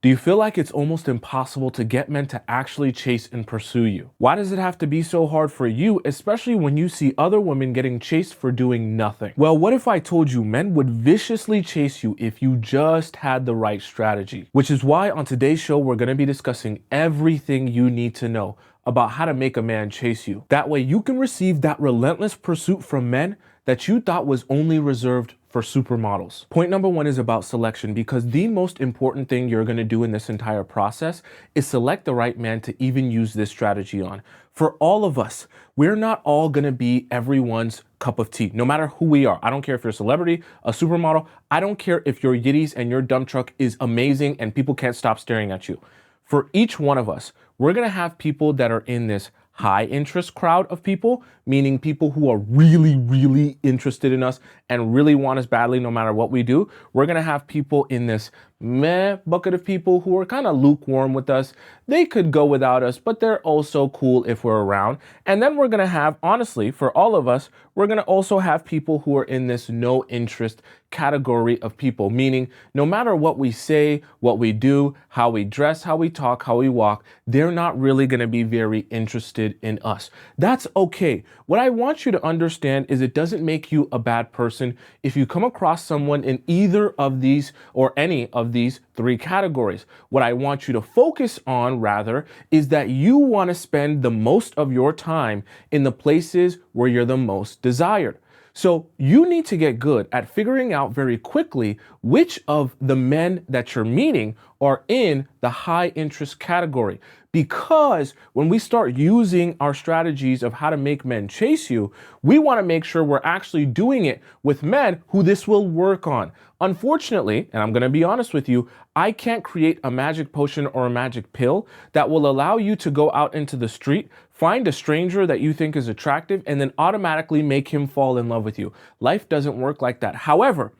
Do you feel like it's almost impossible to get men to actually chase and pursue you? Why does it have to be so hard for you, especially when you see other women getting chased for doing nothing? Well, what if I told you men would viciously chase you if you just had the right strategy? Which is why on today's show, we're going to be discussing everything you need to know about how to make a man chase you. That way you can receive that relentless pursuit from men that you thought was only reserved for supermodels. Point number one is about selection, because the most important thing you're going to do in this entire process is select the right man to even use this strategy on. For all of us, we're not all going to be everyone's cup of tea, no matter who we are. I don't care if you're a celebrity, a supermodel. I don't care if your Yiddies and your dump truck is amazing and people can't stop staring at you. For each one of us, we're going to have people that are in this high interest crowd of people, meaning people who are really, really interested in us and really want us badly no matter what we do. We're going to have people in this meh bucket of people who are kind of lukewarm with us. They could go without us, but they're also cool if we're around. And then we're going to have, honestly, for all of us, we're going to also have people who are in this no interest category of people, meaning no matter what we say, what we do, how we dress, how we talk, how we walk, they're not really going to be very interested in us. That's okay. What I want you to understand is it doesn't make you a bad person if you come across someone in either of these or any of these three categories. What I want you to focus on, rather, is that you want to spend the most of your time in the places where you're the most desired. So you need to get good at figuring out very quickly which of the men that you're meeting are in the high interest category. Because when we start using our strategies of how to make men chase you, we want to make sure we're actually doing it with men who this will work on. Unfortunately, and I'm going to be honest with you, I can't create a magic potion or a magic pill that will allow you to go out into the street, find a stranger that you think is attractive, and then automatically make him fall in love with you. Life doesn't work like that. However,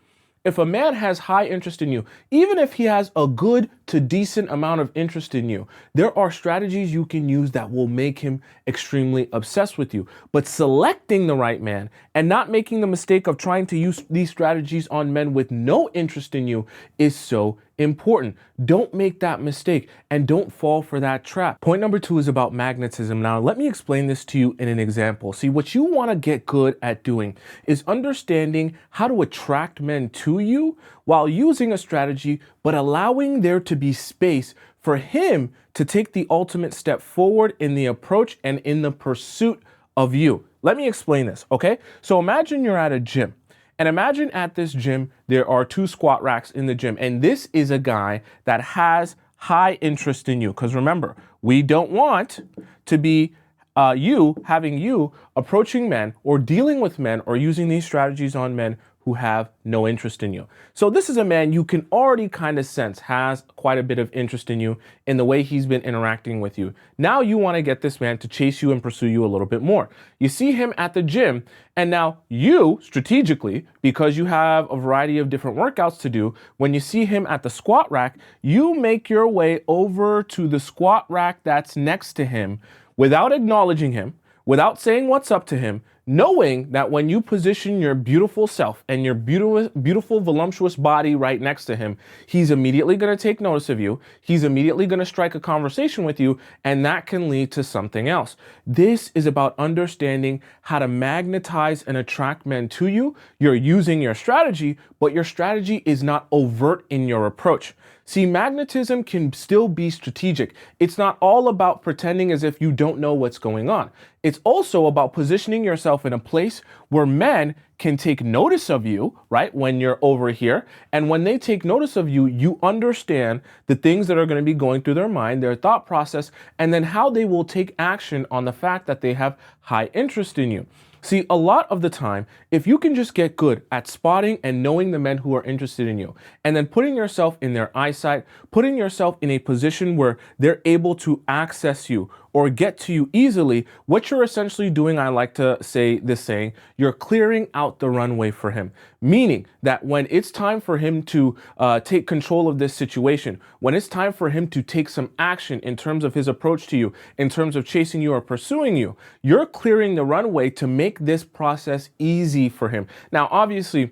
if a man has high interest in you, even if he has a good to decent amount of interest in you, there are strategies you can use that will make him extremely obsessed with you. But selecting the right man and not making the mistake of trying to use these strategies on men with no interest in you is so important. Don't make that mistake and don't fall for that trap. Point number two is about magnetism. Now, let me explain this to you in an example. See, what you want to get good at doing is understanding how to attract men to you while using a strategy, but allowing there to be space for him to take the ultimate step forward in the approach and in the pursuit of you. Let me explain this, okay? So imagine you're at a gym. And imagine at this gym, there are 2 squat racks in the gym. And this is a guy that has high interest in you. Because remember, we don't want to be having you approaching men or dealing with men or using these strategies on men who have no interest in you. So this is a man you can already kind of sense has quite a bit of interest in you in the way he's been interacting with you. Now you want to get this man to chase you and pursue you a little bit more. You see him at the gym, and now you strategically, because you have a variety of different workouts to do, when you see him at the squat rack, you make your way over to the squat rack that's next to him without acknowledging him, without saying what's up to him, knowing that when you position your beautiful self and your beautiful, voluptuous body right next to him, he's immediately going to take notice of you. He's immediately going to strike a conversation with you, and that can lead to something else. This is about understanding how to magnetize and attract men to you. You're using your strategy, but your strategy is not overt in your approach. See, magnetism can still be strategic. It's not all about pretending as if you don't know what's going on. It's also about positioning yourself in a place where men can take notice of you, right, when you're over here. And when they take notice of you, you understand the things that are going to be going through their mind, their thought process, and then how they will take action on the fact that they have high interest in you. See, a lot of the time, if you can just get good at spotting and knowing the men who are interested in you, and then putting yourself in their eyesight, putting yourself in a position where they're able to access you or get to you easily, what you're essentially doing, I like to say this saying, you're clearing out the runway for him. Meaning that when it's time for him to take control of this situation, when it's time for him to take some action in terms of his approach to you, in terms of chasing you or pursuing you, you're clearing the runway to make this process easy for him. Now, obviously,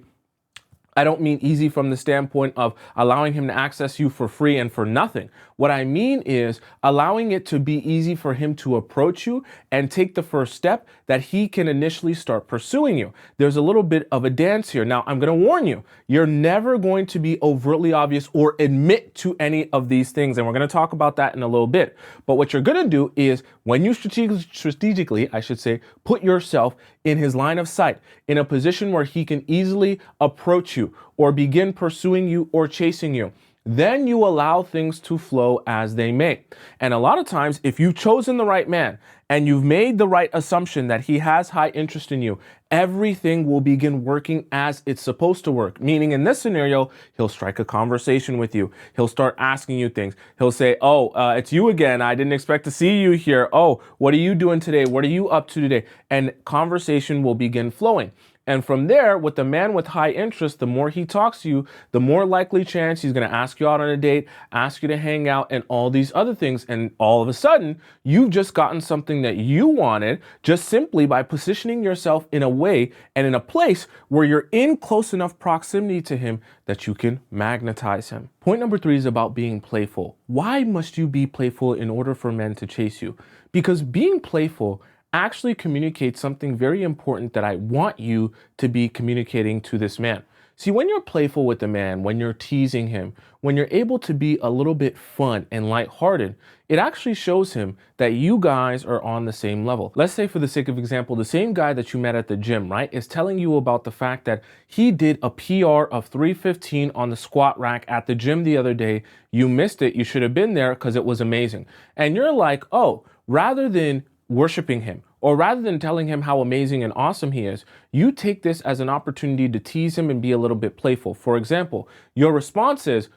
I don't mean easy from the standpoint of allowing him to access you for free and for nothing. What I mean is allowing it to be easy for him to approach you and take the first step that he can initially start pursuing you. There's a little bit of a dance here. Now, I'm going to warn you, you're never going to be overtly obvious or admit to any of these things. And we're going to talk about that in a little bit. But what you're going to do is when you strategically, I should say, put yourself in his line of sight, in a position where he can easily approach you or begin pursuing you or chasing you, then you allow things to flow as they may. And a lot of times, if you've chosen the right man and you've made the right assumption that he has high interest in you, everything will begin working as it's supposed to work. Meaning in this scenario, he'll strike a conversation with you. He'll start asking you things. He'll say, oh, it's you again. I didn't expect to see you here. Oh, what are you doing today? What are you up to today? And conversation will begin flowing. And from there, with the man with high interest, the more he talks to you, the more likely chance he's going to ask you out on a date, ask you to hang out, and all these other things. And all of a sudden, you've just gotten something that you wanted just simply by positioning yourself in a way and in a place where you're in close enough proximity to him that you can magnetize him. Point number 3 is about being playful. Why must you be playful in order for men to chase you? Because being playful actually communicates something very important that I want you to be communicating to this man. See, when you're playful with a man, when you're teasing him, when you're able to be a little bit fun and lighthearted, it actually shows him that you guys are on the same level. Let's say, for the sake of example, the same guy that you met at the gym, right, is telling you about the fact that he did a PR of 315 on the squat rack at the gym the other day. You missed it. You should have been there because it was amazing. And you're like, oh, rather than worshiping him, or rather than telling him how amazing and awesome he is, you take this as an opportunity to tease him and be a little bit playful. For example, your response is,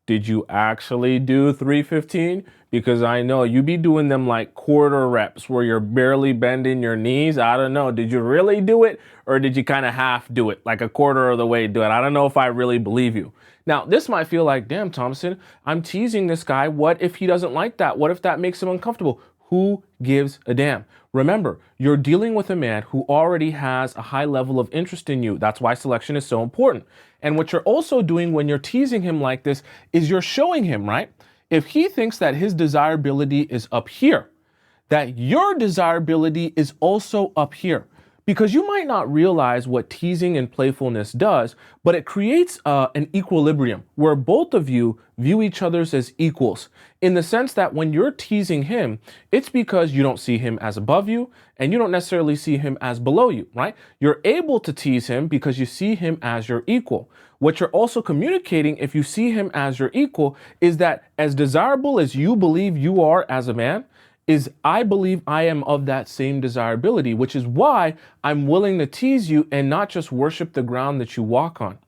did you actually do 315? Because I know you be doing them like quarter reps where you're barely bending your knees. I don't know. Did you really do it? Or did you kind of half do it, like a quarter of the way do it? I don't know if I really believe you. Now, this might feel like, damn, Tomisin, I'm teasing this guy. What if he doesn't like that? What if that makes him uncomfortable? Who gives a damn? Remember, you're dealing with a man who already has a high level of interest in you. That's why selection is so important. And what you're also doing when you're teasing him like this is you're showing him, right? If he thinks that his desirability is up here, that your desirability is also up here. Because you might not realize what teasing and playfulness does, but it creates an equilibrium where both of you view each other as equals, in the sense that when you're teasing him, it's because you don't see him as above you and you don't necessarily see him as below you, right? You're able to tease him because you see him as your equal. What you're also communicating, if you see him as your equal, is that as desirable as you believe you are as a man, is I believe I am of that same desirability, which is why I'm willing to tease you and not just worship the ground that you walk on.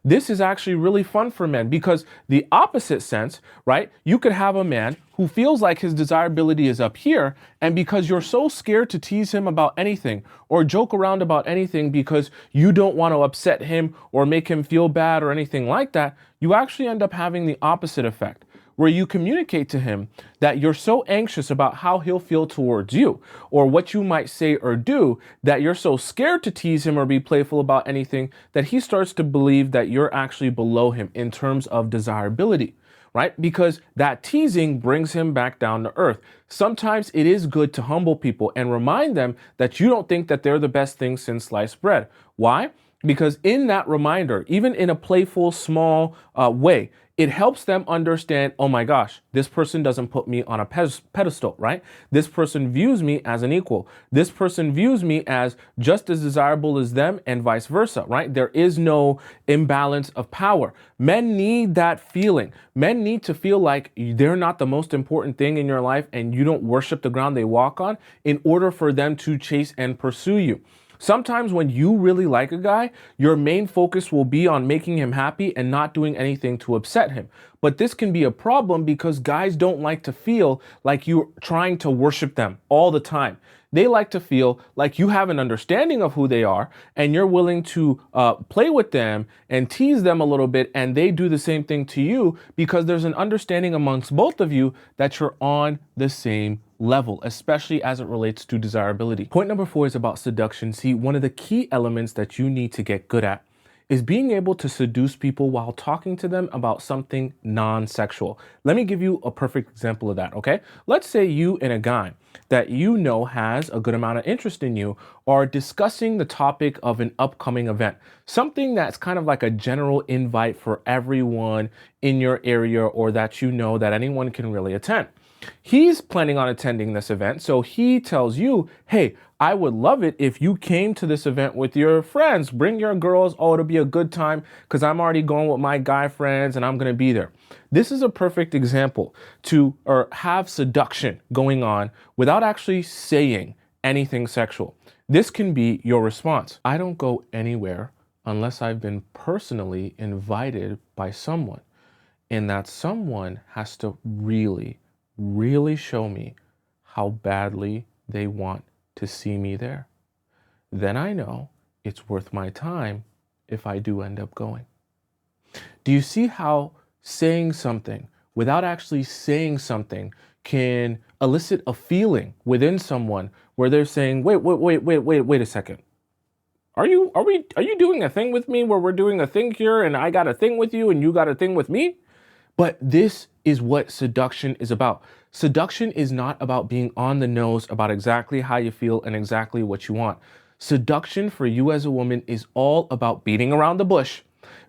This is actually really fun for men because the opposite sense, right? You could have a man who feels like his desirability is up here, and because you're so scared to tease him about anything or joke around about anything because you don't want to upset him or make him feel bad or anything like that, you actually end up having the opposite effect, where you communicate to him that you're so anxious about how he'll feel towards you or what you might say or do that you're so scared to tease him or be playful about anything that he starts to believe that you're actually below him in terms of desirability, right? Because that teasing brings him back down to earth. Sometimes it is good to humble people and remind them that you don't think that they're the best thing since sliced bread. Why? Because in that reminder, even in a playful, small way, it helps them understand, oh my gosh, this person doesn't put me on a pedestal, right? This person views me as an equal. This person views me as just as desirable as them and vice versa, right? There is no imbalance of power. Men need that feeling. Men need to feel like they're not the most important thing in your life and you don't worship the ground they walk on in order for them to chase and pursue you. Sometimes when you really like a guy, your main focus will be on making him happy and not doing anything to upset him. But this can be a problem because guys don't like to feel like you're trying to worship them all the time. They like to feel like you have an understanding of who they are and you're willing to play with them and tease them a little bit, and they do the same thing to you because there's an understanding amongst both of you that you're on the same level, especially as it relates to desirability. Point number 4 is about seduction. See, one of the key elements that you need to get good at is being able to seduce people while talking to them about something non-sexual. Let me give you a perfect example of that, okay? Let's say you and a guy that you know has a good amount of interest in you are discussing the topic of an upcoming event, something that's kind of like a general invite for everyone in your area or that you know that anyone can really attend. He's planning on attending this event, so he tells you, hey, I would love it if you came to this event with your friends. Bring your girls. Oh, it'll be a good time because I'm already going with my guy friends and I'm going to be there. This is a perfect example to or have seduction going on without actually saying anything sexual. This can be your response. I don't go anywhere unless I've been personally invited by someone, and that someone has to really show me how badly they want to see me there. Then I know it's worth my time if I do end up going. Do you see how saying something without actually saying something can elicit a feeling within someone where they're saying, wait a second. Are you doing a thing with me where we're doing a thing here and I got a thing with you and you got a thing with me? But this is what seduction is about. Seduction is not about being on the nose about exactly how you feel and exactly what you want. Seduction for you as a woman is all about beating around the bush,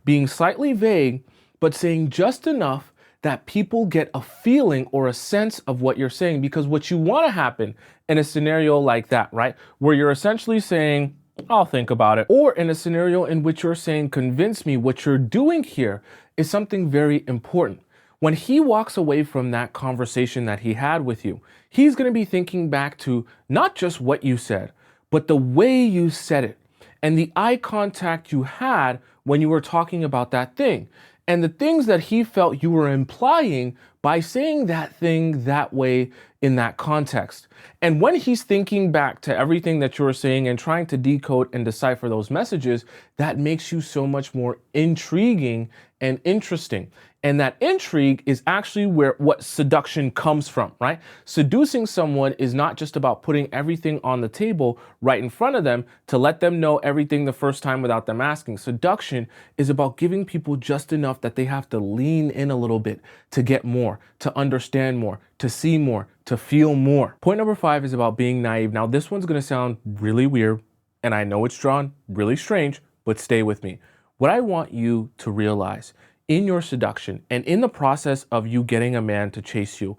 being slightly vague, but saying just enough that people get a feeling or a sense of what you're saying. Because what you want to happen in a scenario like that, right, where you're essentially saying, I'll think about it, or in a scenario in which you're saying, convince me, what you're doing here is something very important. When he walks away from that conversation that he had with you, he's going to be thinking back to not just what you said, but the way you said it and the eye contact you had when you were talking about that thing and the things that he felt you were implying by saying that thing that way in that context. And when he's thinking back to everything that you were saying and trying to decode and decipher those messages, that makes you so much more intriguing and interesting. And that intrigue is actually where what seduction comes from, right? Seducing someone is not just about putting everything on the table right in front of them to let them know everything the first time without them asking. Seduction is about giving people just enough that they have to lean in a little bit to get more, to understand more, to see more, to feel more. Point number 5 is about being naive. Now, this one's going to sound really weird, and I know it's drawn really strange, but stay with me. What I want you to realize in your seduction and in the process of you getting a man to chase you,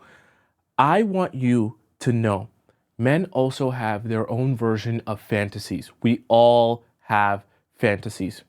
I want you to know men also have their own version of fantasies. We all have fantasies.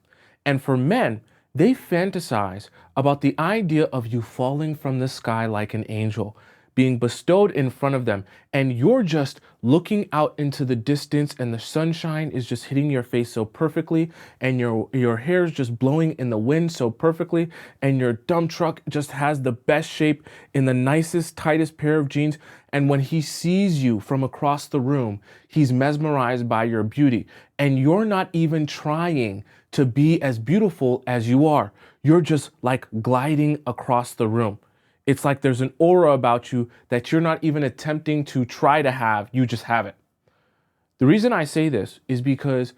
And for men, they fantasize about the idea of you falling from the sky like an angel, being bestowed in front of them, and you're just looking out into the distance and the sunshine is just hitting your face so perfectly, and your hair is just blowing in the wind so perfectly, and your dump truck just has the best shape in the nicest, tightest pair of jeans. And when he sees you from across the room, he's mesmerized by your beauty, and you're not even trying to be as beautiful as you are. You're just like gliding across the room. It's like there's an aura about you that you're not even attempting to try to have, you just have it. The reason I say this is because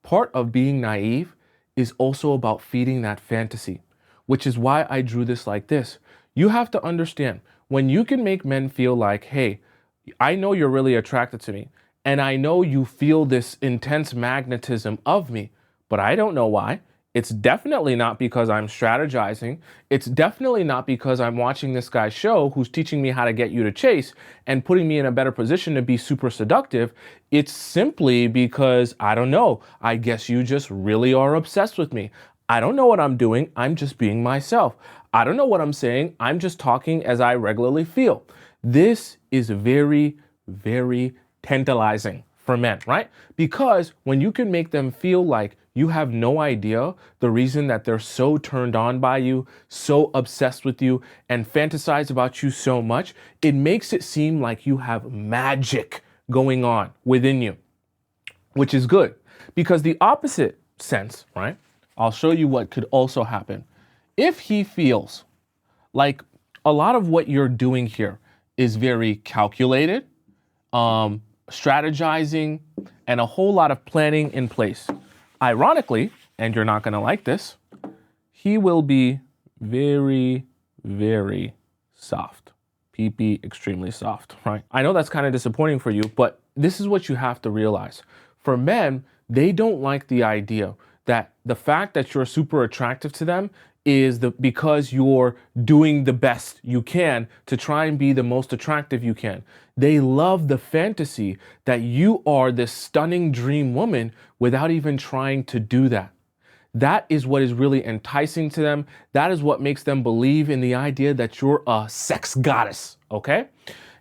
part of being naive is also about feeding that fantasy, which is why I drew this like this. You have to understand, when you can make men feel like, hey, I know you're really attracted to me, and I know you feel this intense magnetism of me, but I don't know why. It's definitely not because I'm strategizing. It's definitely not because I'm watching this guy's show who's teaching me how to get you to chase and putting me in a better position to be super seductive. It's simply because, I don't know, I guess you just really are obsessed with me. I don't know what I'm doing. I'm just being myself. I don't know what I'm saying. I'm just talking as I regularly feel. This is very tantalizing for men, right? Because when you can make them feel like you have no idea the reason that they're so turned on by you, so obsessed with you, and fantasize about you so much, it makes it seem like you have magic going on within you, which is good. Because the opposite sense, right? I'll show you what could also happen. If he feels like a lot of what you're doing here is very calculated, strategizing, and a whole lot of planning in place. Ironically, and you're not going to like this, he will be very, very soft. PP extremely soft, right? I know that's kind of disappointing for you, but this is what you have to realize. For men, they don't like the idea that the fact that you're super attractive to them is because you're doing the best you can to try and be the most attractive you can. They love the fantasy that you are this stunning dream woman without even trying to do that. That is what is really enticing to them. That is what makes them believe in the idea that you're a sex goddess, okay?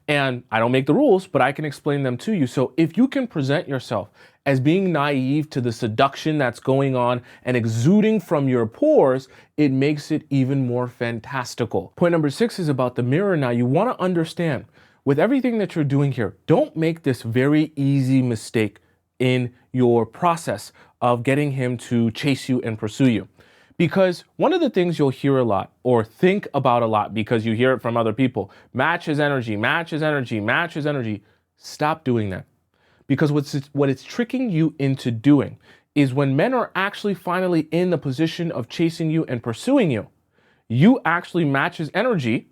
And I don't make the rules, but I can explain them to you. So if you can present yourself as being naive to the seduction that's going on and exuding from your pores, it makes it even more fantastical. Point number 6 is about the mirror. Now, you want to understand, with everything that you're doing here, don't make this very easy mistake in your process of getting him to chase you and pursue you. Because one of the things you'll hear a lot or think about a lot because you hear it from other people, match his energy, match his energy, match his energy. Stop doing that. Because what it's tricking you into doing is when men are actually finally in the position of chasing you and pursuing you, you actually match his energy.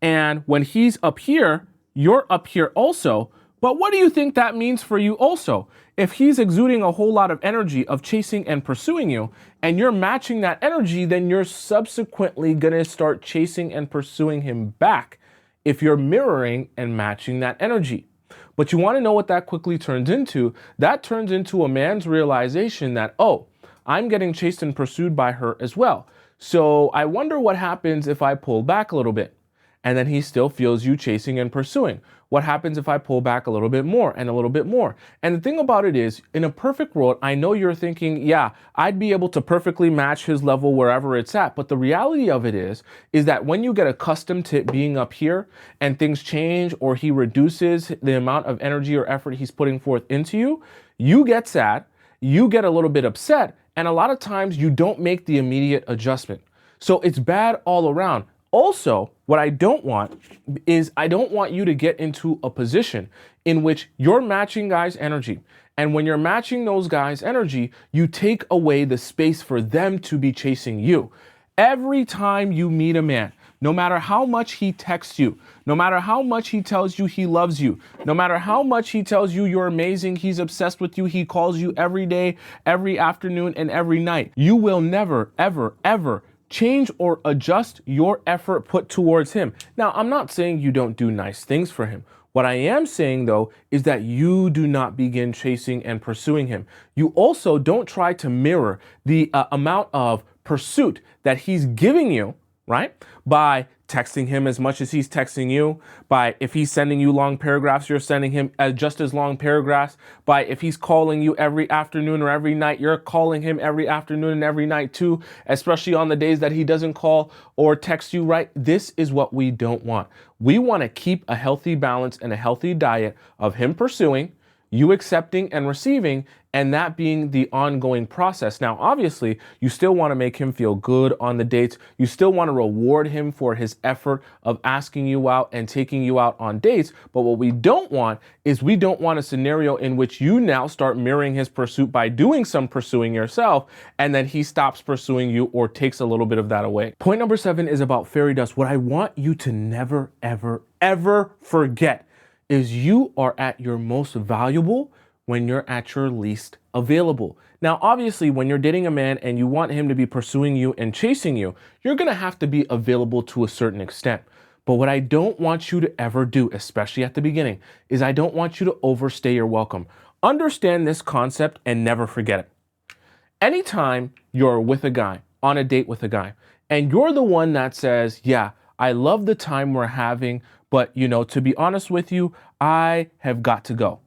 And when he's up here, you're up here also. But what do you think that means for you also? If he's exuding a whole lot of energy of chasing and pursuing you, and you're matching that energy, then you're subsequently going to start chasing and pursuing him back if you're mirroring and matching that energy. But you want to know what that quickly turns into? That turns into a man's realization that, oh, I'm getting chased and pursued by her as well. So I wonder what happens if I pull back a little bit. And then he still feels you chasing and pursuing. What happens if I pull back a little bit more and a little bit more? And the thing about it is, in a perfect world, I know you're thinking, yeah, I'd be able to perfectly match his level wherever it's at. But the reality of it is that when you get accustomed to it being up here and things change or he reduces the amount of energy or effort he's putting forth into you, you get sad, you get a little bit upset, and a lot of times you don't make the immediate adjustment. So it's bad all around. Also, what I don't want is I don't want you to get into a position in which you're matching guys' energy. And when you're matching those guys' energy, you take away the space for them to be chasing you. Every time you meet a man, no matter how much he texts you, no matter how much he tells you he loves you, no matter how much he tells you you're amazing, he's obsessed with you, he calls you every day, every afternoon, and every night, you will never, ever, ever change or adjust your effort put towards him. Now, I'm not saying you don't do nice things for him. What I am saying, though, is that you do not begin chasing and pursuing him. You also don't try to mirror the amount of pursuit that he's giving you, right? By texting him as much as he's texting you, by if he's sending you long paragraphs, you're sending him just as long paragraphs, by if he's calling you every afternoon or every night, you're calling him every afternoon and every night too, especially on the days that he doesn't call or text you, right? This is what we don't want. We want to keep a healthy balance and a healthy diet of him pursuing, you accepting and receiving, and that being the ongoing process. Now, obviously, you still want to make him feel good on the dates. You still want to reward him for his effort of asking you out and taking you out on dates. But what we don't want is we don't want a scenario in which you now start mirroring his pursuit by doing some pursuing yourself, and then he stops pursuing you or takes a little bit of that away. Point number 7 is about fairy dust. What I want you to never, ever, ever forget is you are at your most valuable when you're at your least available. Now, obviously, when you're dating a man and you want him to be pursuing you and chasing you, you're going to have to be available to a certain extent. But what I don't want you to ever do, especially at the beginning, is I don't want you to overstay your welcome. Understand this concept and never forget it. Anytime you're with a guy, on a date with a guy, and you're the one that says, yeah, I love the time we're having, but, to be honest with you, I have got to go.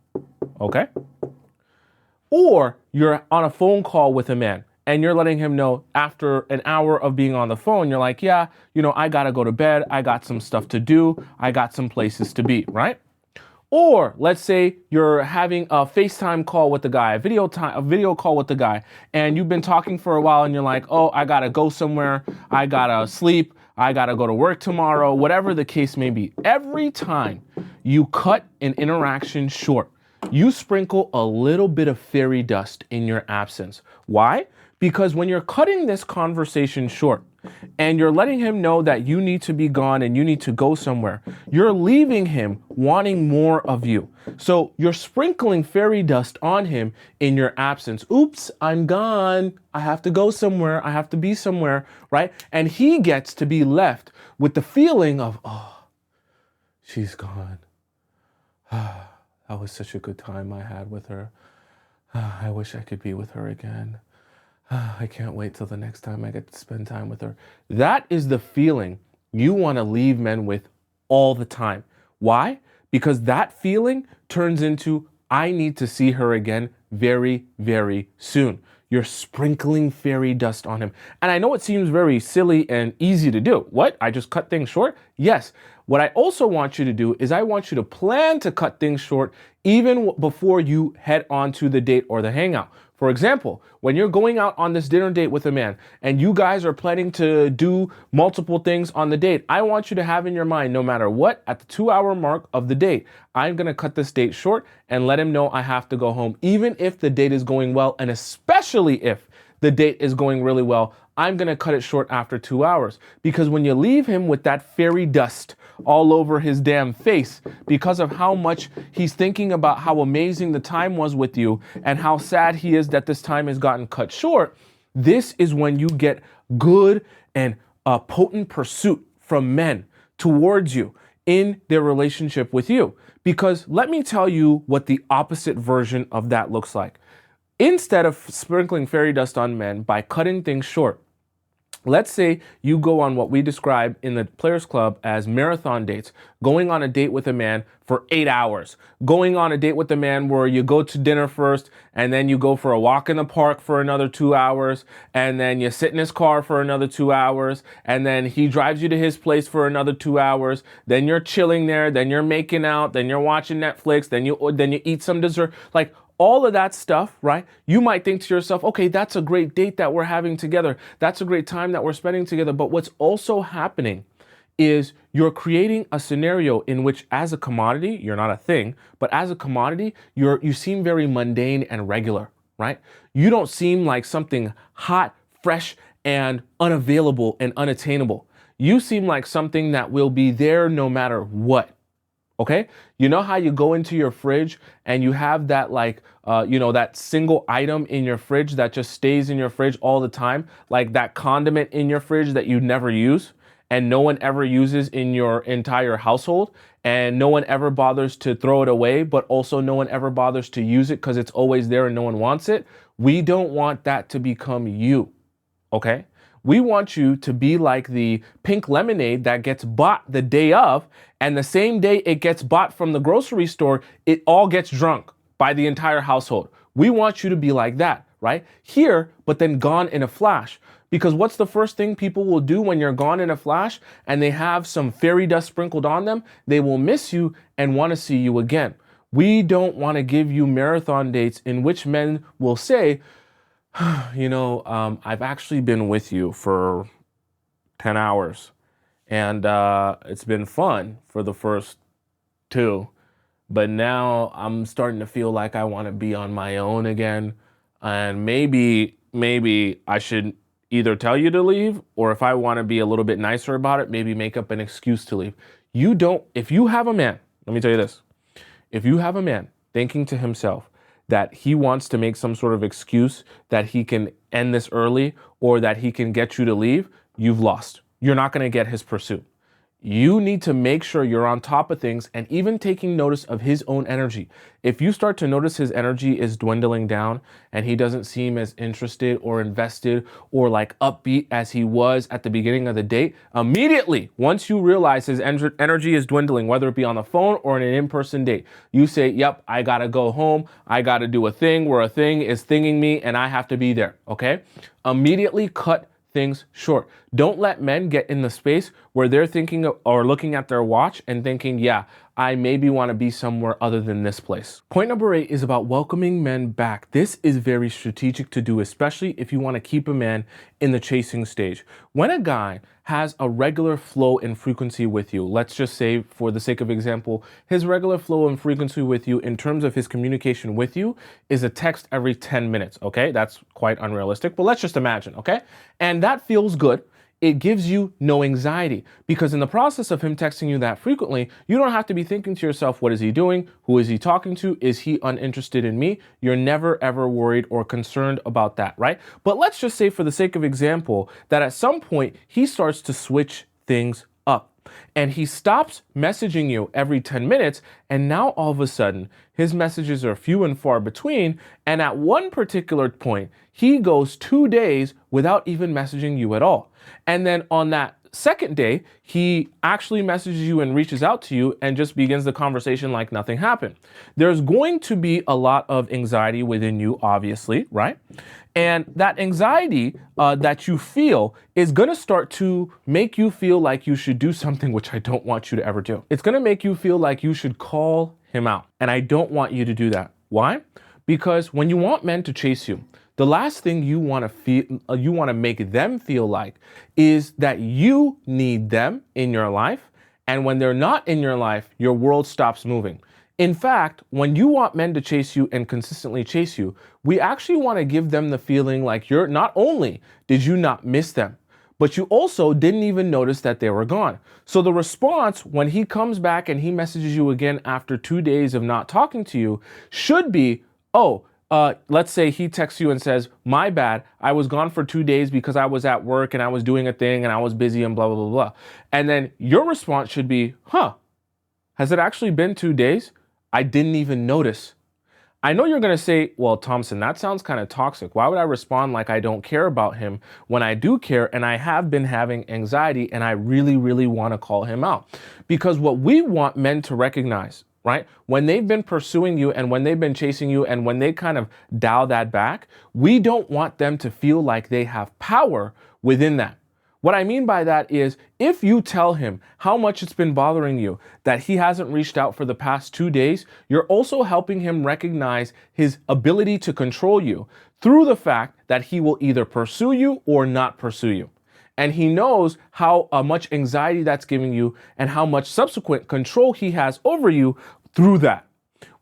Okay? Or you're on a phone call with a man and you're letting him know after an hour of being on the phone, you're like, yeah, I got to go to bed. I got some stuff to do. I got some places to be, right? Or let's say you're having a FaceTime call with the guy, a video call with the guy, and you've been talking for a while and you're like, oh, I got to go somewhere. I got to sleep. I got to go to work tomorrow, whatever the case may be. Every time you cut an interaction short, you sprinkle a little bit of fairy dust in your absence. Why? Because when you're cutting this conversation short and you're letting him know that you need to be gone and you need to go somewhere, you're leaving him wanting more of you. So you're sprinkling fairy dust on him in your absence. Oops, I'm gone. I have to go somewhere. I have to be somewhere, right? And he gets to be left with the feeling of, oh, she's gone. That was such a good time I had with her. I wish I could be with her again. I can't wait till the next time I get to spend time with her. That is the feeling you want to leave men with all the time. Why? Because that feeling turns into, I need to see her again very, very soon. You're sprinkling fairy dust on him. And I know it seems very silly and easy to do. What? I just cut things short? Yes. What I also want you to do is I want you to plan to cut things short even before you head on to the date or the hangout. For example, when you're going out on this dinner date with a man and you guys are planning to do multiple things on the date, I want you to have in your mind, no matter what, at the 2-hour mark of the date, I'm going to cut this date short and let him know I have to go home, even if the date is going well, and especially if the date is going really well, I'm going to cut it short after 2 hours. Because when you leave him with that fairy dust all over his damn face because of how much he's thinking about how amazing the time was with you and how sad he is that this time has gotten cut short, this is when you get good and potent pursuit from men towards you in their relationship with you. Because let me tell you what the opposite version of that looks like. Instead of sprinkling fairy dust on men by cutting things short, let's say you go on what we describe in the Players Club as marathon dates, going on a date with a man for 8 hours, going on a date with a man where you go to dinner first and then you go for a walk in the park for another 2 hours, and then you sit in his car for another 2 hours, and then he drives you to his place for another 2 hours, then you're chilling there, then you're making out, then you're watching Netflix, then you eat some dessert. Like, all of that stuff, right? You might think to yourself, okay, that's a great date that we're having together. That's a great time that we're spending together. But what's also happening is you're creating a scenario in which, as a commodity, you're not a thing, but as a commodity, you seem very mundane and regular, right? You don't seem like something hot, fresh, and unavailable and unattainable. You seem like something that will be there no matter what. Okay, you know how you go into your fridge and you have that that single item in your fridge that just stays in your fridge all the time, like that condiment in your fridge that you never use and no one ever uses in your entire household, and no one ever bothers to throw it away, but also no one ever bothers to use it because it's always there and no one wants it. We don't want that to become you, okay? We want you to be like the pink lemonade that gets bought the day of, and the same day it gets bought from the grocery store, it all gets drunk by the entire household. We want you to be like that, right? Here, but then gone in a flash. Because what's the first thing people will do when you're gone in a flash and they have some fairy dust sprinkled on them? They will miss you and want to see you again. We don't want to give you marathon dates in which men will say, I've actually been with you for 10 hours and it's been fun for the first 2, but now I'm starting to feel like I want to be on my own again. And maybe I should either tell you to leave, or if I want to be a little bit nicer about it, maybe make up an excuse to leave. If you have a man, let me tell you this, if you have a man thinking to himself that he wants to make some sort of excuse that he can end this early or that he can get you to leave, you've lost. You're not going to get his pursuit. You need to make sure you're on top of things and even taking notice of his own energy. If you start to notice his energy is dwindling down and he doesn't seem as interested or invested or like upbeat as he was at the beginning of the date, immediately, once you realize his energy is dwindling, whether it be on the phone or in an in-person date, you say, yep, I got to go home. I got to do a thing where a thing is thinging me and I have to be there. Okay? Immediately cut things short. Don't let men get in the space where they're thinking or looking at their watch and thinking, yeah, I maybe want to be somewhere other than this place. Point number 8 is about welcoming men back. This is very strategic to do, especially if you want to keep a man in the chasing stage. When a guy has a regular flow and frequency with you, let's just say for the sake of example, his regular flow and frequency with you in terms of his communication with you is a text every 10 minutes, okay? That's quite unrealistic, but let's just imagine, okay? And that feels good. It gives you no anxiety because in the process of him texting you that frequently, you don't have to be thinking to yourself, what is he doing? Who is he talking to? Is he uninterested in me? You're never ever worried or concerned about that, right? But let's just say for the sake of example, that at some point he starts to switch things up and he stops messaging you every 10 minutes. And now all of a sudden his messages are few and far between. And at one particular point, he goes 2 days without even messaging you at all. And then on that second day, he actually messages you and reaches out to you and just begins the conversation like nothing happened. There's going to be a lot of anxiety within you, obviously, right? And that anxiety that you feel is going to start to make you feel like you should do something which I don't want you to ever do. It's going to make you feel like you should call him out. And I don't want you to do that. Why? Because when you want men to chase you, the last thing you want to feel, you want to make them feel like is that you need them in your life. And when they're not in your life, your world stops moving. In fact, when you want men to chase you and consistently chase you, we actually want to give them the feeling like you're not only did you not miss them, but you also didn't even notice that they were gone. So the response when he comes back and he messages you again after 2 days of not talking to you should be, oh, let's say he texts you and says, my bad, I was gone for 2 days because I was at work and I was doing a thing and I was busy and blah, blah, blah, blah. And then your response should be, has it actually been 2 days? I didn't even notice. I know you're going to say, well, Thompson, that sounds kind of toxic. Why would I respond like I don't care about him when I do care and I have been having anxiety and I really, really want to call him out? Because what we want men to recognize, right? When they've been pursuing you and when they've been chasing you and when they kind of dial that back, we don't want them to feel like they have power within that. What I mean by that is if you tell him how much it's been bothering you that he hasn't reached out for the past 2 days, you're also helping him recognize his ability to control you through the fact that he will either pursue you or not pursue you. And he knows how much anxiety that's giving you and how much subsequent control he has over you through that.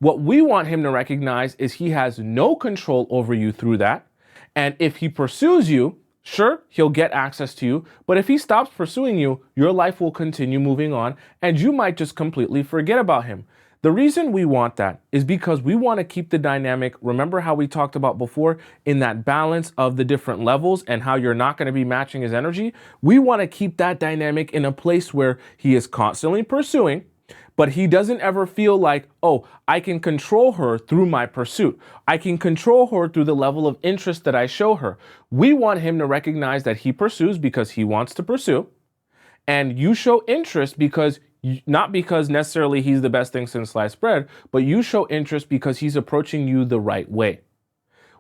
What we want him to recognize is he has no control over you through that. And if he pursues you, sure, he'll get access to you, but if he stops pursuing you, your life will continue moving on and you might just completely forget about him. The reason we want that is because we want to keep the dynamic, remember how we talked about before, in that balance of the different levels and how you're not going to be matching his energy. We want to keep that dynamic in a place where he is constantly pursuing, but he doesn't ever feel like, oh, I can control her through my pursuit. I can control her through the level of interest that I show her. We want him to recognize that he pursues because he wants to pursue, and you show interest because, not because necessarily he's the best thing since sliced bread, but you show interest because he's approaching you the right way.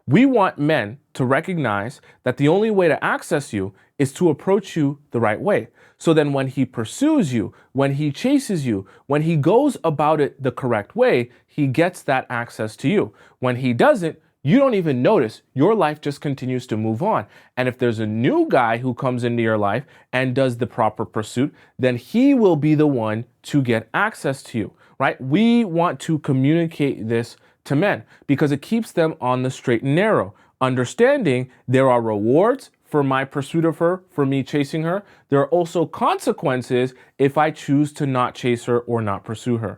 We want men to recognize that the only way to access you is to approach you the right way. So then when he pursues you, when he chases you, when he goes about it the correct way, he gets that access to you. When he doesn't, you don't even notice. Your life just continues to move on. And if there's a new guy who comes into your life and does the proper pursuit, then he will be the one to get access to you, right? We want to communicate this to men because it keeps them on the straight and narrow, understanding there are rewards for my pursuit of her, for me chasing her. There are also consequences if I choose to not chase her or not pursue her.